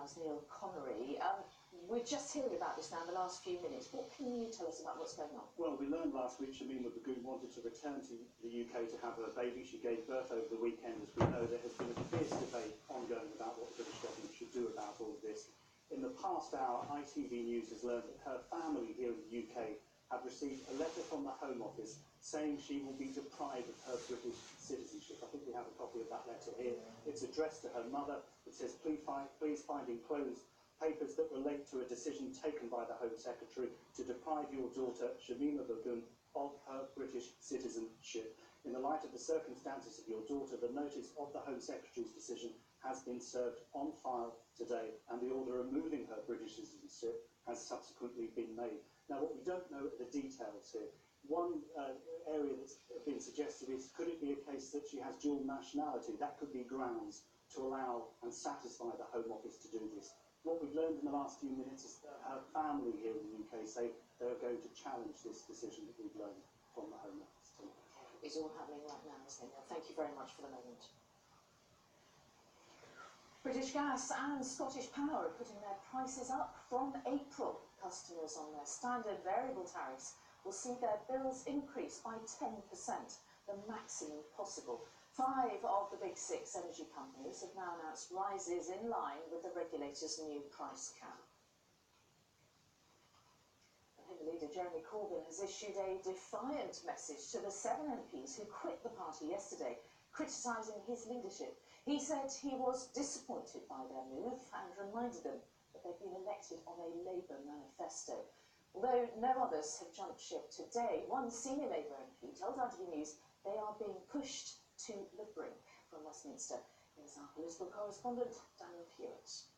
Sky's Neil Connery. We're just hearing about this now in the last few minutes. What can you tell us about what's going on? Well, we learned last week Shamima Bagoon wanted to return to the UK to have her baby. She gave birth over the weekend. As we know, there has been a fierce debate ongoing about what the British government should do about all of this. In the past hour, ITV News has learned that her family here in the UK have received a letter from the Home Office saying she will be deprived of her British citizenship. I think we have a copy of that letter here. It's addressed to her mother. It says, please find enclosed papers that relate to a decision taken by the Home Secretary to deprive your daughter, Shamima Bagoon, of her British citizenship. In the light of the circumstances of your daughter, the notice of the Home Secretary's decision has been served on file today, and the order removing her British citizenship has subsequently been made. Now, what we don't know are the details here. One area that's been suggested is, could it be a case that she has dual nationality? That could be grounds to allow and satisfy the Home Office to do this. What we've learned in the last few minutes is that her family here in the UK say they're going to challenge this decision that we've learned from the Home Office team. It's all happening right now, isn't it? Thank you very much for the moment. British Gas and Scottish Power are putting their prices up from April. Customers on their standard variable tariffs will see their bills increase by 10%, the maximum possible. 5 of the big 6 energy companies have now announced rises in line with the regulator's new price cap. Labour leader Jeremy Corbyn has issued a defiant message to the 7 MPs who quit the party yesterday, criticising his leadership. He said he was disappointed by their move and reminded them that they've been elected on a Labour manifesto. Although no others have jumped ship today, one senior Labour MP told ITV News they are being pushed to the brink. From Westminster, here's our political correspondent, Daniel Hewitt.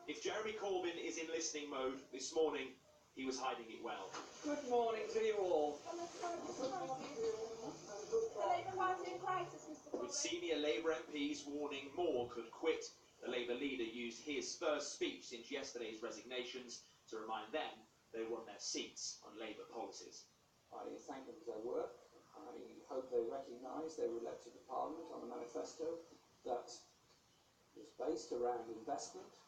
If Jeremy Corbyn is in listening mode this morning, he was hiding it well. Good morning to you all. The Labour Party in crisis, Mr. Corbyn. With senior Labour MPs warning more could quit, the Labour leader used his first speech since yesterday's resignations to remind them they won their seats on Labour policies. I thank them for their work. I hope they recognise they were elected to Parliament on a manifesto that was based around investment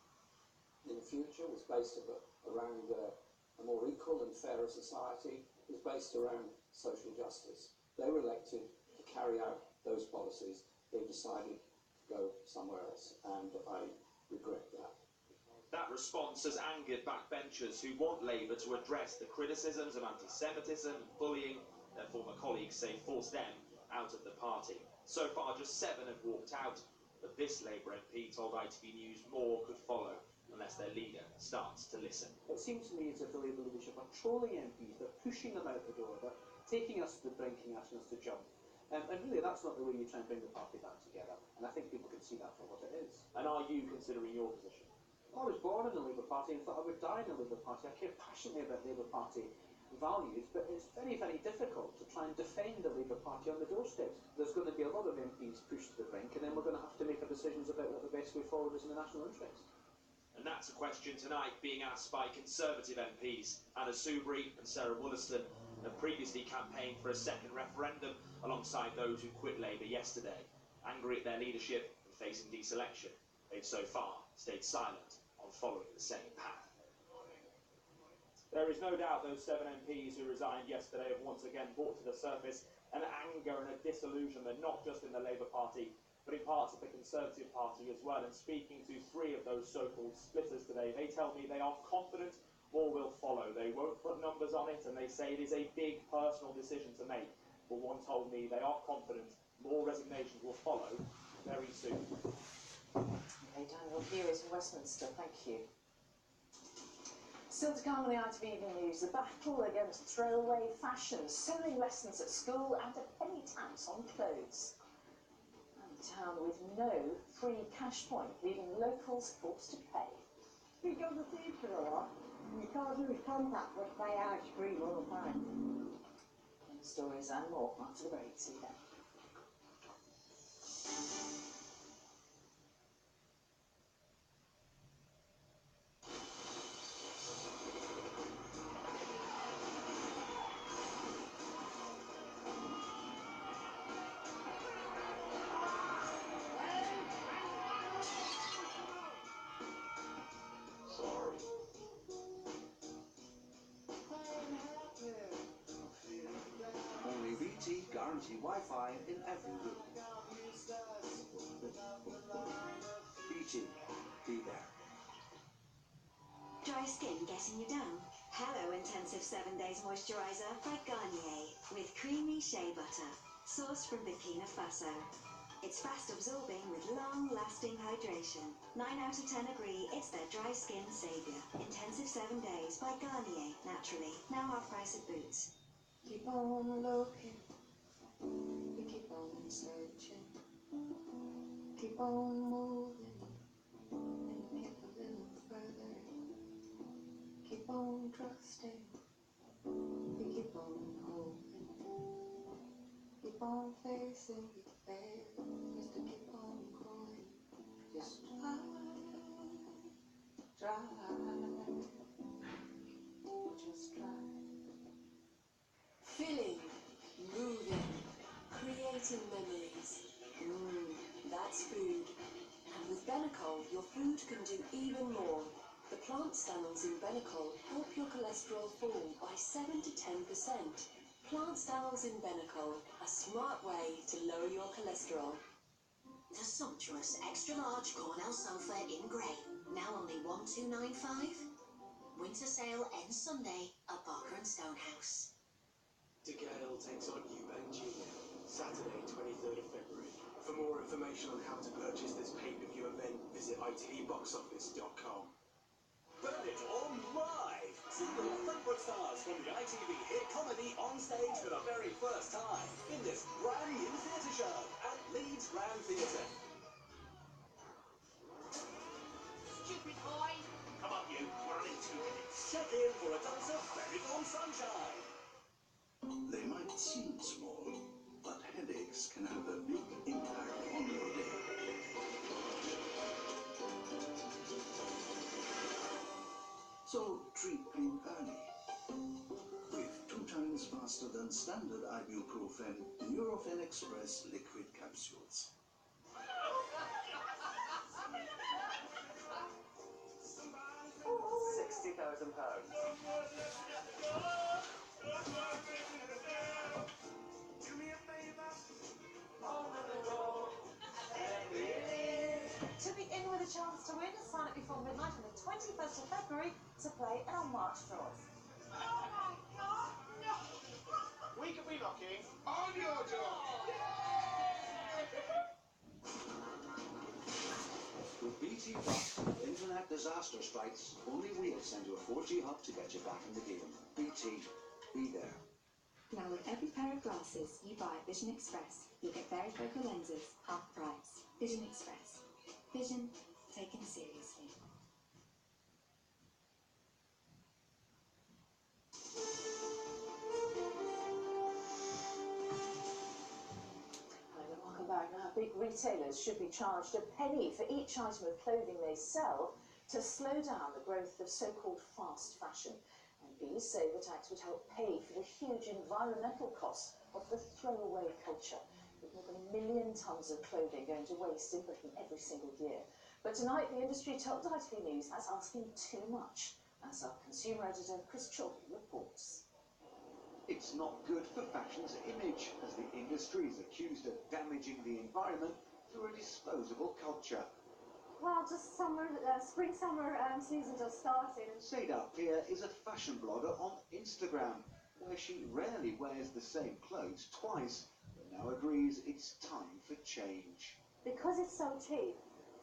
in the future, was based around a more equal and fairer society, was based around social justice. They were elected to carry out those policies. They decided to go somewhere else, and I regret that. That response has angered backbenchers who want Labour to address the criticisms of anti-Semitism and bullying their former colleagues say forced them out of the party. So far, just 7 have walked out, but this Labour MP told ITV News more could follow unless their leader starts to listen. It seems to me as if the Labour leadership are trolling MPs, they're pushing them out the door, they're taking us to the brink and asking us to jump. And really, that's not the way you try and bring the party back together, and I think people can see that for what it is. And are you considering your position? I was born in the Labour Party and thought I would die in the Labour Party. I care passionately about Labour Party values, but it's very, very difficult to try and defend the Labour Party on the doorstep. There's going to be a lot of MPs pushed to the brink, and then we're going to have to make our decisions about what the best way forward is in the national interest. And that's a question tonight being asked by Conservative MPs. Anna Soubry and Sarah Wollaston have previously campaigned for a second referendum alongside those who quit Labour yesterday. Angry at their leadership and facing deselection, they've so far stayed silent on following the same path. There is no doubt those 7 MPs who resigned yesterday have once again brought to the surface an anger and a disillusionment, not just in the Labour Party, but in parts of the Conservative Party as well. And speaking to 3 of those so-called splitters today, they tell me they are confident more will follow. They won't put numbers on it, and they say it is a big personal decision to make. But one told me they are confident more resignations will follow very soon. Okay, Daniel Hewitt in Westminster, thank you. Still to come on the ITV Evening News, the battle against throwaway fashion, sewing lessons at school and a penny tax on clothes. And a town with no free cash point, leaving locals forced to pay. We go to the theatre a lot. You can't lose contact with my ice cream all the time. Stories and more after the break. See you then. guarantee Wi-Fi in every room. BT, be there. Dry skin getting you down? Hello Intensive 7 Days Moisturiser by Garnier with creamy shea butter, sourced from Burkina Faso. It's fast absorbing with long-lasting hydration. 9 out of 10 agree it's their dry skin saviour. Intensive 7 Days by Garnier, naturally. Now half price at Boots. Keep on looking, we keep on searching, keep on moving, and get a little further. Keep on trusting, we keep on hoping, keep on facing the fair, just to keep on going. Just try, just try. Filling, moving, creating memories. That's food. And with Benecol, your food can do even more. The plant stanols in Benecol help your cholesterol fall by 7 to 10%. Plant stanols in Benecol, a smart way to lower your cholesterol. The sumptuous extra-large Cornell sofa in grey, now only £1,295. Winter sale ends Sunday at Barker and Stonehouse. DeGale takes on Eubank Jr. Saturday, 23rd of February. For more information on how to purchase this pay-per-view event, visit itvboxoffice.com. Burn it all live! See your favourite stars from the ITV hit comedy on stage for the very first time in this brand new theatre show at Leeds Grand Theatre. Stupid boy. Come up, you. We're on in 2 minutes. Check in for a dose of Benidorm sunshine. They might seem small, but headaches can have a big impact on your day. So treat pain early. With 2 times faster than standard ibuprofen, Nurofen Express liquid capsules. £60,000. To be in with a chance to win, sign up before midnight on the 21st of February to play in our March draws. Oh my God, no. We could be knocking on your door. With BT Plus, internet disaster strikes, only we'll send you a 4G hub to get you back in the game. BT, be there. Now with every pair of glasses you buy at Vision Express, you'll get varifocal lenses, half price. Vision Express. Vision taken seriously. Welcome back. Now, big retailers should be charged a penny for each item of clothing they sell to slow down the growth of so-called fast fashion. MPs say the tax would help pay for the huge environmental costs of the throwaway culture, with more than 1 million tonnes of clothing going to waste in Britain every single year. But tonight, the industry told ITV News that's asking too much, as our consumer editor Chris Chilton reports. It's not good for fashion's image, as the industry is accused of damaging the environment through a disposable culture. Well, just spring-summer season just started. Seda Pia is a fashion blogger on Instagram, where she rarely wears the same clothes twice, but now agrees it's time for change. Because it's so cheap,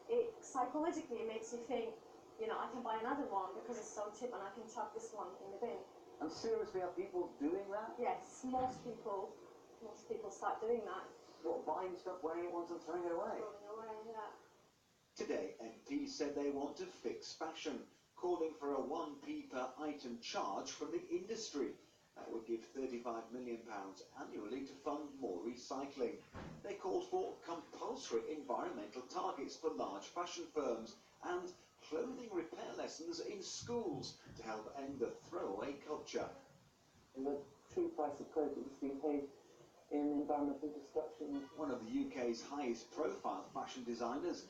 it psychologically makes you think, you know, I can buy another one because it's so cheap and I can chuck this one in the bin. And seriously, are people doing that? Yes, most people start doing that. What, buying stuff, wearing it once and throwing it away? Throwing away, yeah. Today, MPs said they want to fix fashion, calling for a 1p per item charge from the industry. That would give £35 million annually to fund more recycling. They called for compulsory environmental targets for large fashion firms and clothing repair lessons in schools to help end the throwaway culture. The true price of clothing is being paid in environmental destruction. One of the UK's highest profile fashion designers,